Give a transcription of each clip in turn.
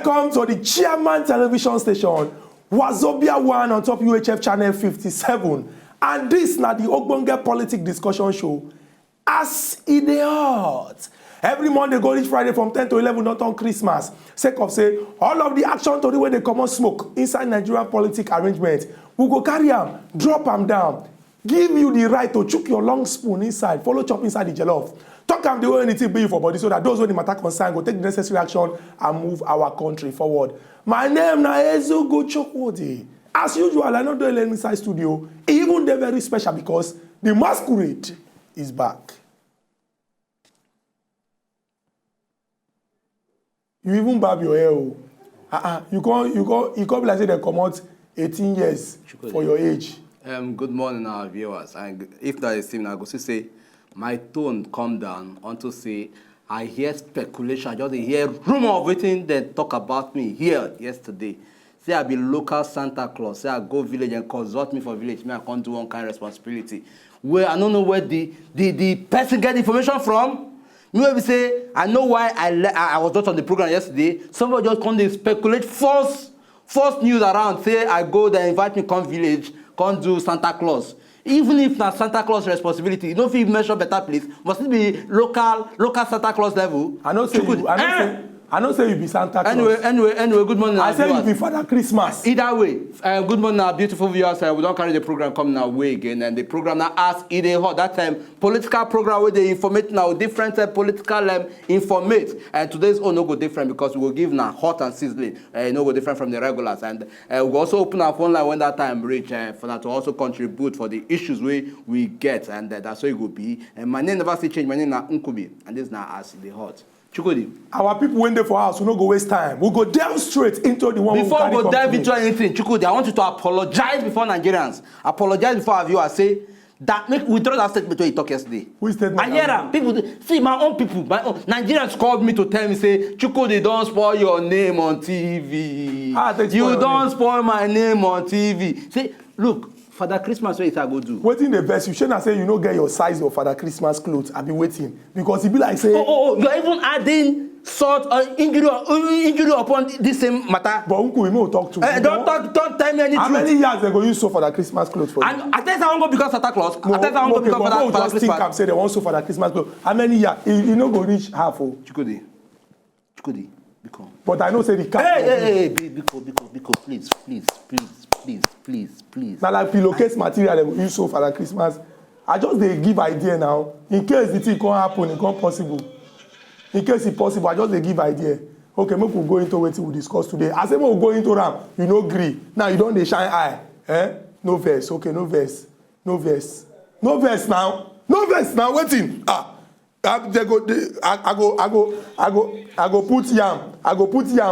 Welcome to the Chairman Television Station, Wazobia 1 on top UHF channel 57. And this na the Ogbonge Politic Discussion Show. As in the heart. Every Monday, go each Friday from 10 to 11, not on Christmas. Sake of say, all of the action to the way they come on smoke inside Nigerian politic arrangement. We go carry them, drop them down, give you the right to chook your long spoon inside, follow chop inside the jollof. Talk am the way anything be for body so that those who the matter concern go take the necessary action and move our country forward. My name na Ezugo Chukwudi. As usual, I don't do it inside studio. Even they're very special because the masquerade is back. You even barb your hair. You can't be like say they come out 18 years for your age. Good morning, our viewers. And if that is him, I go to say my tone come down onto say I hear speculation, I just hear rumor of everything they talk about me here yesterday. Say I be local Santa Claus. Say I go village and consult me for village. Me I can't do one kind of responsibility. Where I don't know where the person get information from. You know, say I know why I was not on the program yesterday. Somebody just come to speculate false news around. Say I go there, invite me come village, come do Santa Claus. Even if not Santa Claus responsibility, you know if you measure better place, must it be local Santa Claus level? I don't say I don't say you be Santa Claus. Anyway, good morning. I say you be Father Christmas. Either way, good morning, our beautiful viewers. We don't carry the program coming our way again, and the program now as it is hot. That time political program where they informate now different political informate, and today's own no go different because we will give now hot and sizzling. No go different from the regulars, and we will also open our phone line when that time reach for that to also contribute for the issues we get, and that's how it will be. And my name never see change. My name is Nkubi, and this now as it is hot. Chukudi. Our people went there for us, we no go waste time. We'll go delve straight into the one before we go delve into anything, Chukudi, I want you to apologize before Nigerians. Apologize before our viewers. Say that make we throw that statement when you talk yesterday. Which statement? I hear them. People see my own people. My own Nigerians called me to tell me say, Chukudi, don't spoil your name on TV. You don't spoil my name on TV. Say, look. Father Christmas, what is I go do? Waiting the verse, you shouldn't say you don't get your size of Father Christmas clothes. I'll be waiting. Because it be like say... you're even adding sort of injury upon this same matter. But Uncle, we may talk to you. Don't tell me anything. How many years they go use so for the Christmas clothes for you? And I tell you I won't go because Santa Claus. I tell you I won't go because Father Christmas. Think I'm saying they want so for the Christmas clothes. How many years? You know go reach half. Chukudi, become. But I know say the cap. Hey, Biko, please. Now like pillowcase material they go use so for the Christmas. I just they give idea now. In case the thing can't happen, it can't possible. In case it's possible, I just they give idea. Okay, maybe we'll go into what we discuss today. I say we'll go into them. You know, agree. Now you don't they shine eye. No verse. Okay, no verse now. Waiting. I go put yam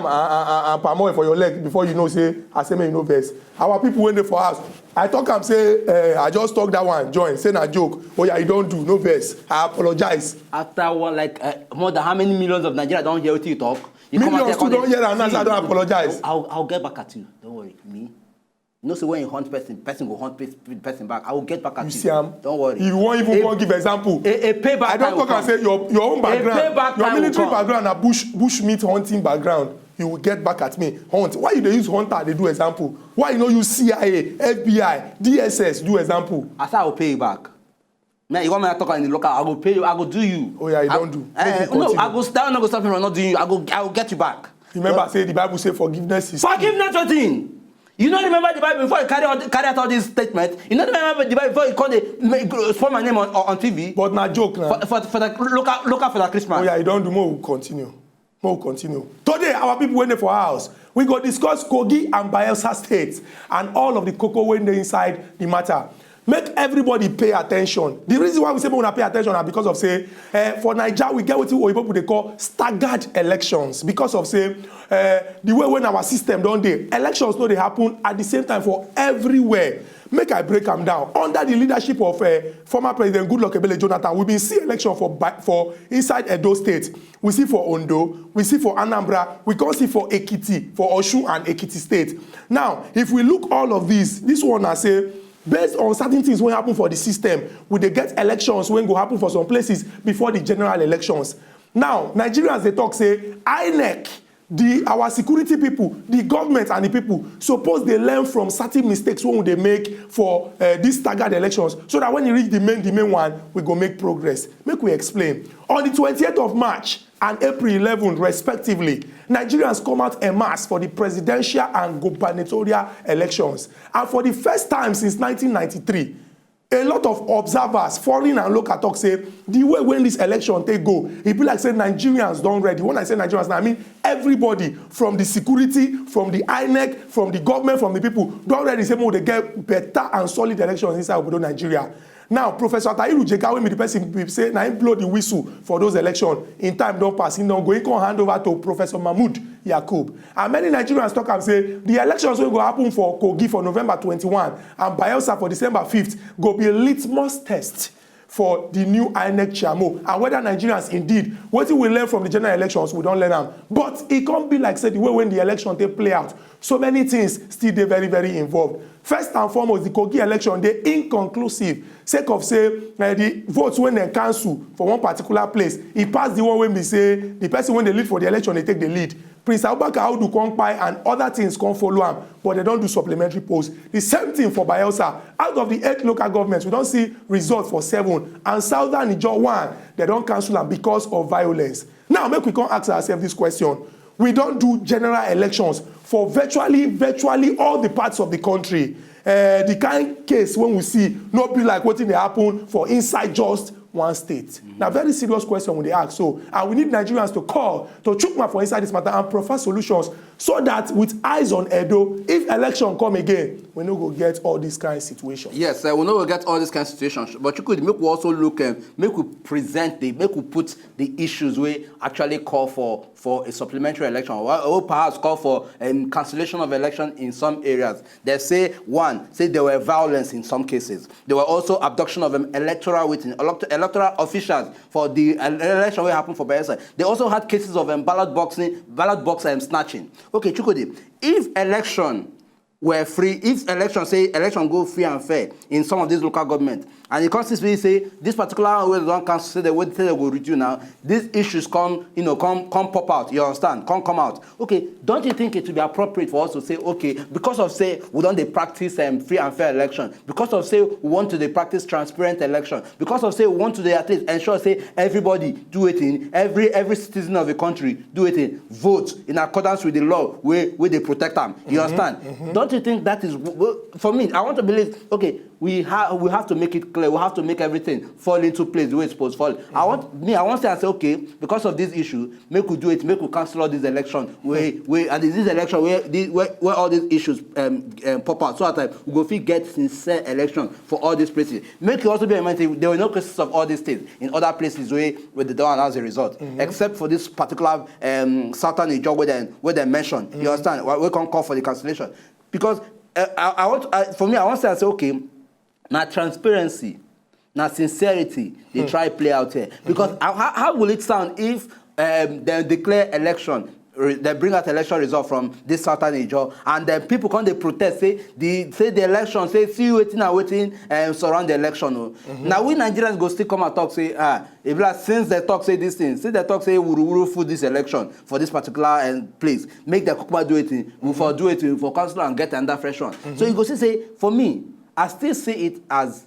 and palm oil for your leg before you know say I say me you know verse. Our people went there for us. I talk am say I just talk that one join say na joke. Oh yeah, you don't do no verse. I apologize. After one like more than how many millions of Nigeria don't hear what you talk? Millions still don't hear and I don't apologize. I'll get back at you. Don't worry, me. You know, so when you hunt person will hunt person back. I will get back at you. Don't worry. You won't even give example. A payback. I don't talk and say your own background, your military background, and bush meat hunting background. You will get back at me. Hunt. Why you they use hunter? They do example. Why you know use CIA, FBI, DSS do example? I said I will pay you back. Man, you want me to talk in the local? I will pay you. I will do you. Oh yeah, you don't do. No, I will start. Not go stop me from not doing you. I will get you back. Remember, say the Bible say forgiveness is. Forgiveness, what thing? You don't remember the Bible before you carry out all these statements. You don't remember the Bible before you spoil my name on TV. But not joke now. For the local for the Christmas. Oh yeah, you don't do more. We'll continue. Today, our people went there for our house. We go discuss Kogi and Bayelsa states and all of the cocoa went there inside the matter. Make everybody pay attention. The reason why we say we want to pay attention is because of say for Nigeria we get what people they call staggered elections because of say the way when our system don't they elections no they happen at the same time for everywhere. Make I break them down. Under the leadership of former President Goodluck Ebele Jonathan, we've been seeing election for inside Edo State. We see for Ondo, we see for Anambra, we can see for Ekiti, for Osun and Ekiti State. Now, if we look all of these, this one I say based on certain things wey happen for the system, we dey get elections wey go happen for some places before the general elections. Now, Nigerians dey talk say INEC our security people, the government and the people suppose they learn from certain mistakes when they make for these staggered elections, so that when you reach the main one, we go make progress. Make we explain. On the 28th of March and April 11th, respectively, Nigerians come out en masse for the presidential and gubernatorial elections. And for the first time since 1993, a lot of observers, foreign and local, talk say the way when this election take go, it be like say Nigerians don't ready. When I say Nigerians, I mean everybody, from the security, from the INEC, from the government, from the people, don't ready say more they get better and solid elections inside Obodo Nigeria. Now, Professor Tahiru Jega, me the person say now he blow the whistle for those elections. In time don't pass, he don't go. He can hand over to Professor Mahmood Yakub. And many Nigerians talk and say the elections will go happen for Kogi for November 21 and Bayelsa for December 5th go be a litmus test for the new INEC Chamo, and whether Nigerians indeed, what we learn from the general elections, we don't learn them. But it can't be like said the way when the election they play out. So many things still they very, very involved. First and foremost, the Kogi election, they inconclusive. Sake of say the votes when they cancel for one particular place, it passed the one when we say the person when they lead for the election, they take the lead. Prince Abubakar Audu Kongpai and other things can follow him, but they don't do supplementary polls. The same thing for Bayelsa. Out of the 8 local governments, we don't see results for 7. And Southern Niger 1, they don't cancel them because of violence. Now, make we come ask ourselves this question. We don't do general elections for virtually all the parts of the country. The kind case when we see not be like what they happen for inside just one state. Now, very serious question when they ask. So, and we need Nigerians to call, to chook for inside this matter and provide solutions so that with eyes on Edo, if election come again, we no go get all these kind of situations. Yes, we no go get all these kind of situations. But you could make we also look, make we present, make we put the issues we actually call for a supplementary election, or perhaps call for cancellation of election in some areas. They say, one, say there were violence in some cases. There were also abduction of electoral within electoral officials for the election that happened for Bayelsa. They also had cases of ballot box snatching. Okay, Chukwudi, if election were free, if election go free and fair in some of these local governments, and the constitution say this particular way they don't cancel, say they will reduce now, these issues come pop out, you understand, come out. Okay, don't you think it would be appropriate for us to say, okay, because of say we don't they practice free and fair election, because of say we want to they practice transparent election, because of say we want to they at least ensure say everybody do it in every citizen of the country do it in vote in accordance with the law where they protect them. You understand? Don't you think that is, for me, I want to believe, okay, we have to make it clear. We have to make everything fall into place the way it's supposed to fall. I want to say, okay, because of this issue, make we do it, make we cancel all these elections. And this election where all these issues pop out, so that we go get sincere election for all these places. Make it also be reminded there were no cases of all these things in other places where they don't announce the result, except for this particular Southern Niger where they mentioned. You understand? We can call for the cancellation because I want to say, okay. Now transparency, now sincerity, they try play out here. Because how will it sound if they declare election, they bring out election result from this Southern Niger, and then people come they protest, say the election, say see waiting and surround the election. Now we Nigerians go still come and talk, say if like, since they talk say this thing, since they talk say we food this election for this particular place, make the Kukuma do it, we for do it for council and get another fresh one. So you go say for me, I still see it as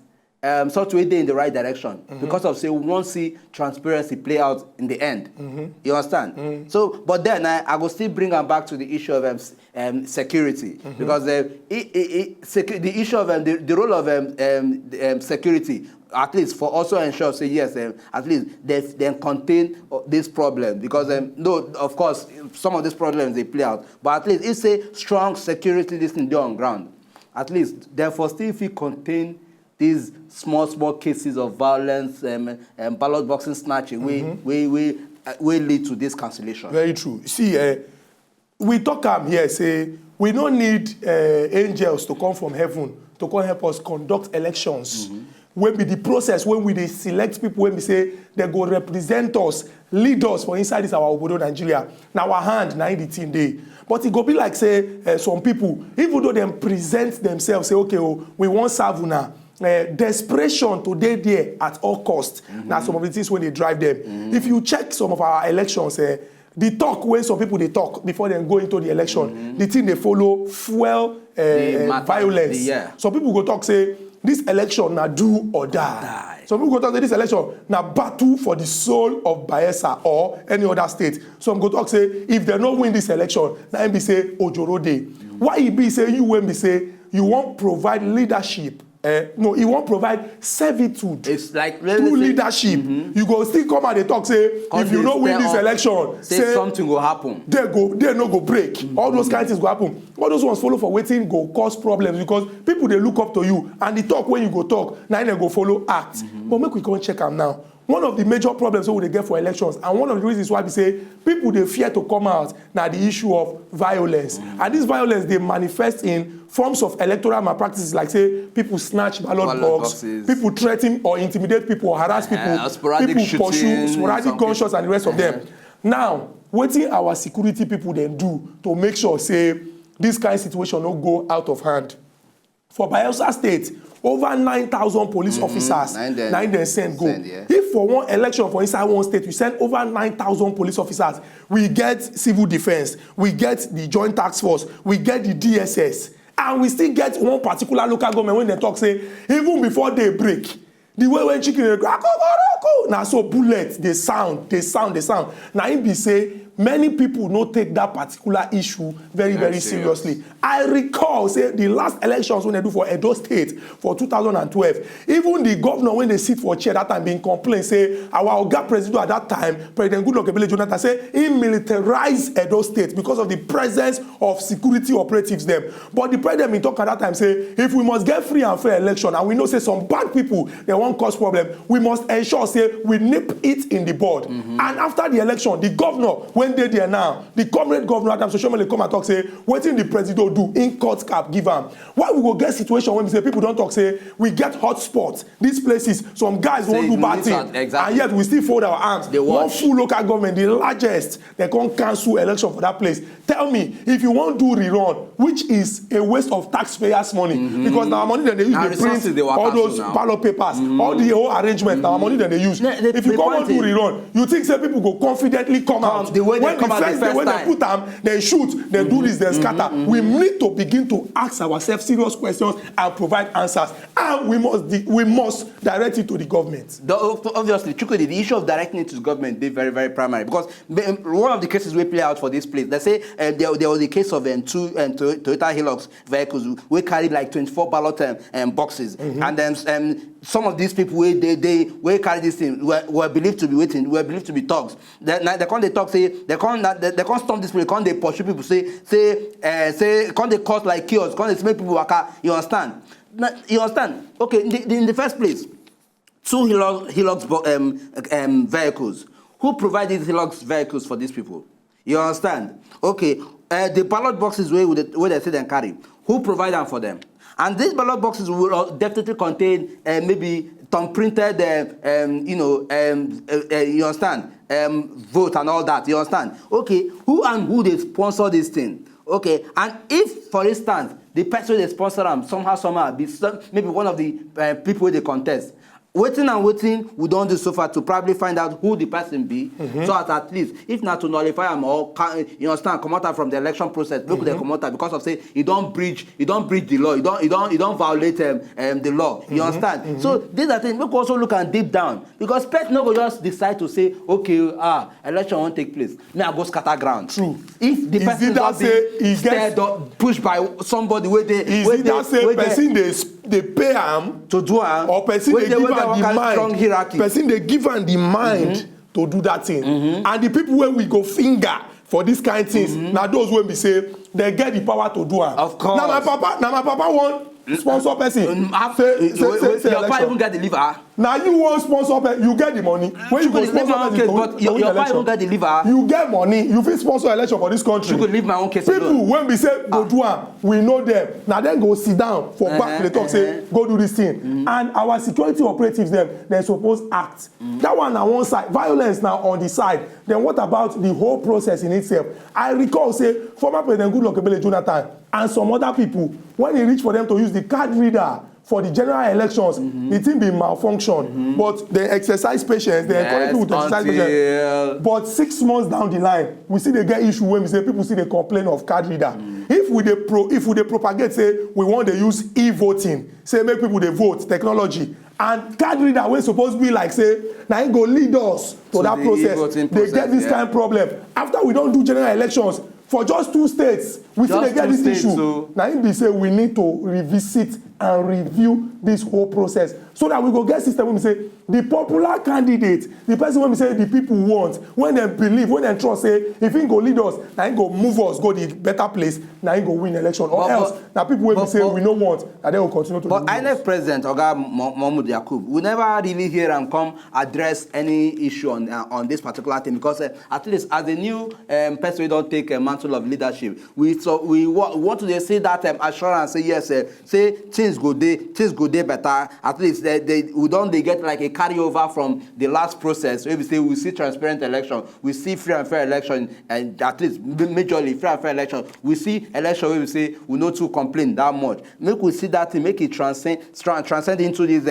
sort of in the right direction because of say we won't see transparency play out in the end. You understand? So, but then I go still bring them back to the issue of security because the issue of the role of security, at least for also ensure say yes, at least they contain this problem because no, of course some of these problems they play out, but at least it's a strong security this thing there on ground. At least, therefore, still if you contain these small cases of violence and ballot boxing snatching, we lead to this cancellation. Very true. See, we talk here, say, we don't need angels to come from heaven to come help us conduct elections. When be the process, when we they select people, when we say they go represent us, lead us for inside this our Obodo Nigeria. Now our hand, now in the team day. But it go be like say some people, even though they present themselves, say okay, we want Savuna. Desperation to dey there at all costs. Now some of the things when they drive them. If you check some of our elections, the talk when some people they talk before they go into the election, the thing they follow fuel violence. Some people go talk say this election na do or die. Some people go talk say this election na battle for the soul of Bayelsa or any other state. Some go talk say if they don't win this election, na be say Ojoro Day. Why it be say you when be say you won't provide leadership? No, he won't provide servitude. It's like through leadership. You go still come and they talk say if you don't win this election, say something will happen. They no go break. All those kind of things go happen. All those ones follow for waiting go cause problems because people they look up to you and they talk when you go talk. Now they go follow act. But make we come check them now. One of the major problems we they get for elections, and one of the reasons why we say people they fear to come out now the issue of violence. And this violence they manifest in forms of electoral malpractices, like say people snatch ballot boxes, people threaten or intimidate people or harass people, people pursue sporadic gunshots and the rest of them. Now, what our security people then do to make sure say this kind of situation don't go out of hand? For Bayelsa State, over 9,000 police officers, 9 send go. If for one election for inside one state, we send over 9,000 police officers, we get civil defense, we get the joint task force, we get the DSS, and we still get one particular local government when they talk say, even before they break, the way when chicken they go, now so bullets, they sound. Now it be say, many people no take that particular issue very seriously. I recall, say, the last elections when they do for Edo State for 2012, even the governor, when they sit for chair that time, being complained, say, our Oga president at that time, President Goodluck Ebele Jonathan, say, he militarized Edo State because of the presence of security operatives there. But the president in talk at that time, say, if we must get free and fair election, and we know, say, some bad people, they won't cause problem, we must ensure, say, we nip it in the bud. And after the election, the governor, when they there now, the comrade governor Adam Soshomole come and talk say, what in the president do in court cap give am? Why we go get situation when we say people don't talk say we get hot spots, these places, some guys won't do bad thing, and yet we still fold our arms. One full local government, the largest, they can't cancel election for that place. Tell me, if you want to do rerun, which is a waste of taxpayers' money, because now money that they use to print all those ballot papers, all the whole arrangement, now money that they use. If you come and do rerun, you think say people go confidently come out. The way they when they put them, they shoot, they do this, they scatter. We need to begin to ask ourselves serious questions and provide answers. And we must direct it to the government. Obviously, Chukwudi, the issue of directing it to the government is very primary, because one of the cases we play out for this place, they say there was the case of two Toyota Hilux vehicles we carried like 24 ballot boxes, and then some of these people they carry this thing were believed to be thugs. They can't talk say they can't stop this people, they pursue people, say can't they cause like chaos, can't they make people waka? You understand? Okay, in the first place, two Hilux vehicles. Who provided Hilux vehicles for these people? You understand? Okay, the ballot boxes where they say they carry. Who provide them for them? And these ballot boxes will definitely contain maybe thumb-printed, you understand, vote and all that, you understand? Okay, who they sponsor this thing? Okay, and if, for instance, the person they sponsor them somehow be maybe one of the people they contest, waiting, we don't do so far to probably find out who the person be, so at least, if not to nullify them or, you understand, come out from the election process, look they come out because of say, you don't breach the law, you don't violate the law, you understand? So these are things, we also look and deep down, because pet no go just decide to say, okay, election won't take place, now I go scatter ground. True. If the person does be scared or pushed by somebody where they pay am to do am, or person they give am the mind, person they give am the mind to do that thing, and the people where we go finger for this kind of things, now those when we say they get the power to do am. Of course. Now my papa want sponsor person. Your papa even get the liver. Now you want sponsor person, you get the money. When you go sponsor person, but your papa even get the liver. You get money, you fit sponsor election for this country. You could leave my own case people alone. When we say go do am, we know them. Now then go sit down for back they talk say go do this thing. And our security operatives they suppose act. That one on one side, violence now on the side. Then what about the whole process in itself? I recall say former President Goodluck Ebele Jonathan and some other people, when they reach for them to use the card reader for the general elections, the thing be malfunction, but they exercise patience, they encourage people to exercise patience. But 6 months down the line, we see they get issue when we say people see they complain of card reader. If we dey propagate, say we want to use e-voting, say make people they vote, technology, and card reader wey suppose be like say na im go lead us to that process, they get this kind of problem. After we don't do general elections, for just 2 states, we still get this issue. So now im be say we need to revisit and review this whole process so that we go get system wey be say the popular candidate, the person wey be say the people want, when dem believe, when dem trust say if im go lead us, na im go move us go the better place, na im go win election, or else na people wey be say we no want, and they will continue to. But INEC President Oga Mahmood Yakub, we never really hear am come address any issue on this particular thing, because at least as a new person wey don take a mantle of leadership, we want to see that assurance, say yes, say things go dey better. At least we don't get like a carryover from the last process. Where we say we see transparent election, we see free and fair election, and at least majorly free and fair election. We see election where we say we no too complain that much. Make we see that thing, make it transcend into this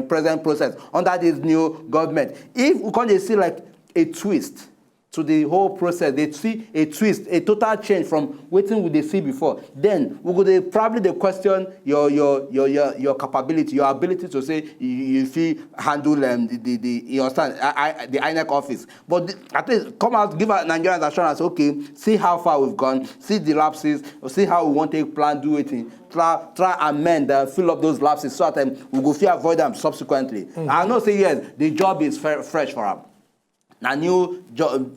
present process under this new government. If we can't see like a twist to the whole process, they see a twist, a total change from what they see before, then we could probably question your capability, your ability to say you feel handle you understand the INEC office. But at least come out, give Nigerians assurance, okay, see how far we've gone, see the lapses, see how we want to plan, do it, try amend, fill up those lapses so that we go feel avoid them subsequently. I know say yes, the job is fresh for them. A new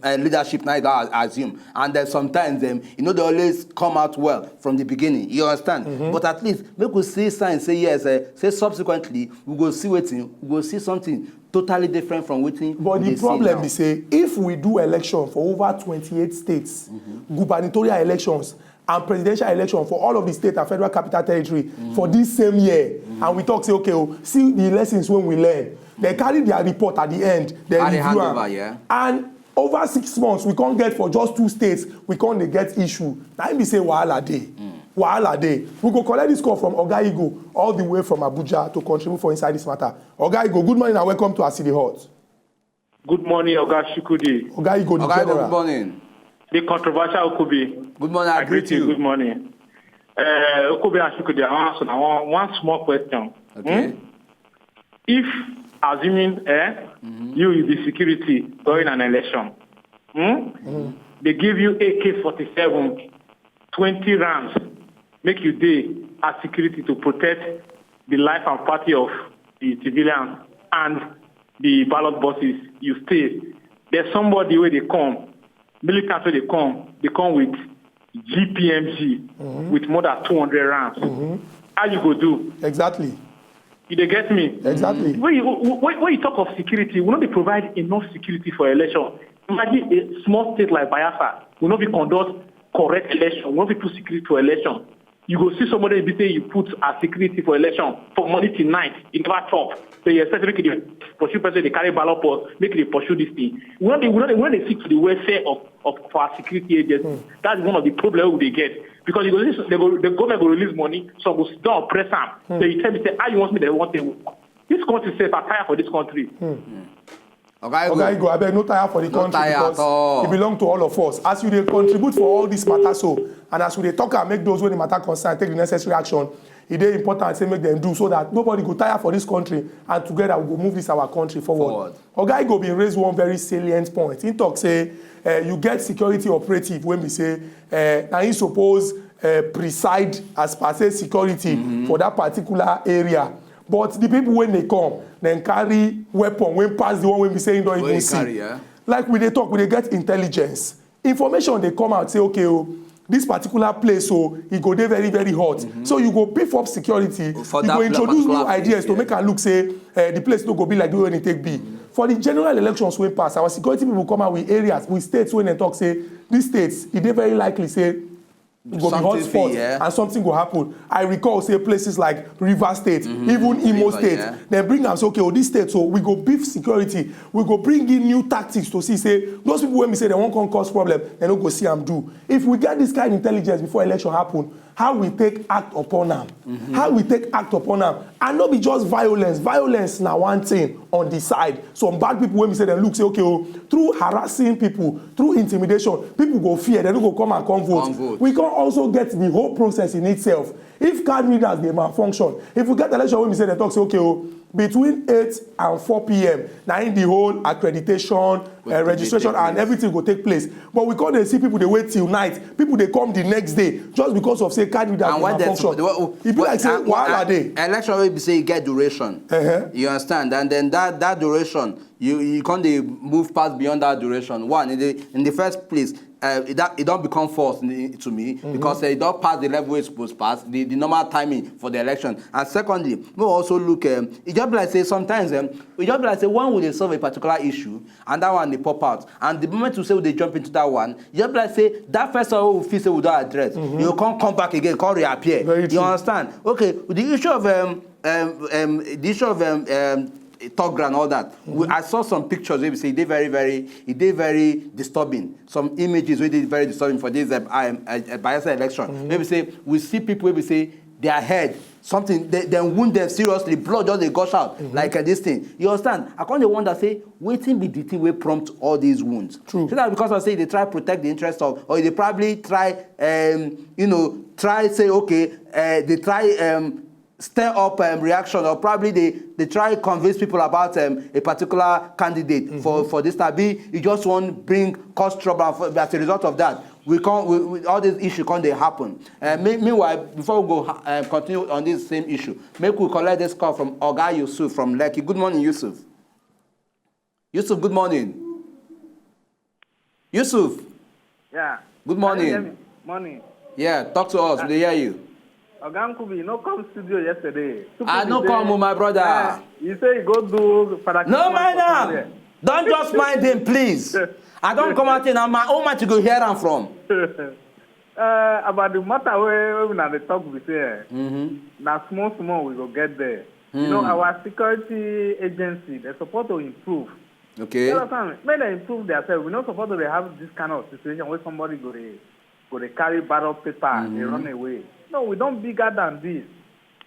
leadership now I assume, and then sometimes they always come out well from the beginning. You understand? But at least make we see signs, say yes, say subsequently we go see waiting, we go see something totally different from waiting. But the problem is, say if we do election for over 28 states, gubernatorial elections and presidential election for all of the state and federal capital territory for this same year, and we talk, say okay, see the lessons when we learn. They carry their report at the end, they review am. And over 6 months, we can't get for just 2 states, we can't get issue. Now me say wahala dey. Wahala dey. We go collect this call from Oga Igbo all the way from Abuja to contribute for inside this matter. Oga Igbo, good morning and welcome to Asidi Hot. Good morning, Oga Shukudi. Oga Igbo, the general. Good morning. The controversial Okubi. Good morning, I greet you. Good morning. Okubi and Shukudi, I want one small question. Okay. If assuming you is the security during an election, they give you AK-47, 20 rounds, make you day as security to protect the life and property of the civilians and the ballot boxes, you stay. There's somebody where they come, militants where they come with GPMG with more than 200 rounds. How you go do? Exactly. You get me? Exactly. When you talk of security, we not be provide enough security for election. Imagine a small state like Biafra will not be conduct correct election, will not be put security for election. You go see somebody be say you put a security for election from morning till night, you never talk. So you expect make it pursue person, they carry ballot post, make it pursue this thing. When they seek to the welfare of our security agencies, that's one of the problems they get. Because the government will release money, so we'll sit down, press them. So you tell me, say, how you want me to want to this country safe, I tire for this country. Okay, go. I beg no tire for the country because it belongs to all of us. As you contribute for all this matter, so and as we talk and make those when the matter concern take the necessary action, it is important to make them do so that nobody go tire for this country and together we go move this our country forward. Oga Igbo bin raise one very salient point. He talk say you get security operative when we say now he suppose preside as per se security for that particular area. But the people when they come, then carry weapon when pass the one when we say you don't even see. Carry, yeah? Like when they talk, when they get intelligence, information they come out say okay, this particular place so it go there very very hot. So you go beef up security. You go introduce new ideas to make a look say the place no go be like the way it take be. For the general elections when pass, our security people come out with areas, with states when they talk say these states it they very likely say. It go be hot spot and something go happen. I recall say places like River State, even Imo State. Then bring them say okay, this state so we go beef security. We go bring in new tactics to see say those people when we say they won't come cause problem, they don't go see them do. If we get this kind of intelligence before election happen, how we take act upon them. How we take act upon them. And not be just violence. Violence now one thing on the side. Some bad people when we say them look, say, okay, oh, through harassing people, through intimidation, people go fear, they don't go come and come vote. We can also get the whole process in itself. If card readers, they malfunction. If we get election when we say they talk, say, okay, oh, between 8 and 4 p.m. now in the whole accreditation, registration and everything will take place. But we can't see people they wait till night. People they come the next day just because of say card readers malfunction. It be like say why are they? Election will be say you get duration. You understand? And then that duration you can't move past beyond that duration. One in the first place. It don't become false to me because it don't pass the level it's supposed to pass, the normal timing for the election. And secondly, we also look, it just be like say sometimes, it just be like say one will they solve a particular issue and that one they pop out. And the moment you say they jump into that one, you just be like say that first one will feel say we don't address. You can't come back again, can't reappear. You understand? Okay, the issue of Togra and all that. I saw some pictures where we say they very disturbing. Some images where they very disturbing for this Bayelsa election. Maybe say we see people where we say their head something they wound them seriously, blood just they gush out like this thing. You understand? I can't wonder say waiting be the thing will prompt all these wounds. True. So that because I say they try to protect the interest of, or they probably try say okay they try stir up reaction, or probably they try to convince people about a particular candidate for this time. You just want bring cause trouble, and as a result of that, we all these issues can't they happen. Meanwhile, before we go continue on this same issue, make we collect this call from Oga Yusuf from Lekki. Good morning, Yusuf. Yusuf, good morning. Yusuf. Yeah. Good morning. Morning. Yeah, talk to us. We hear you. Oga Nkubi, no come studio yesterday. I no come, my brother. You say you go do Father no, man. Don't just mind him, please. I don't come out in my own man to go hear him from. About the matter where we now the talk we say. Now small we go get there. You know, our security agency, they're supposed to improve. Okay. When they improve themselves, we're not supposed to have this kind of situation where somebody go to carry ballot paper and they run away. No, we don't bigger than this.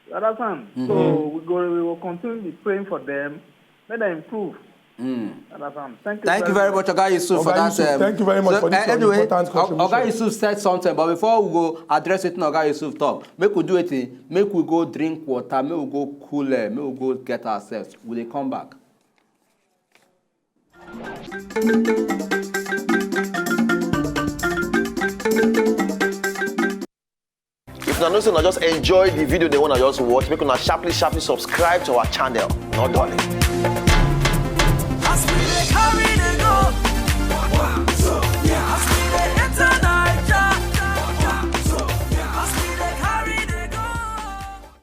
You understand? So we will continue to be praying for them. Let them improve. Thank you very much, Oga Yusuf, for that. Thank you very much for this important contribution. Oga Yusuf said something, but before we go address it, Oga Yusuf talk. Make we do it. Make we go drink water. Make we go cool air. Make we go get ourselves. Will they come back? If you just enjoy the video they want to just watch, make una sharply subscribe to our channel. Not darling.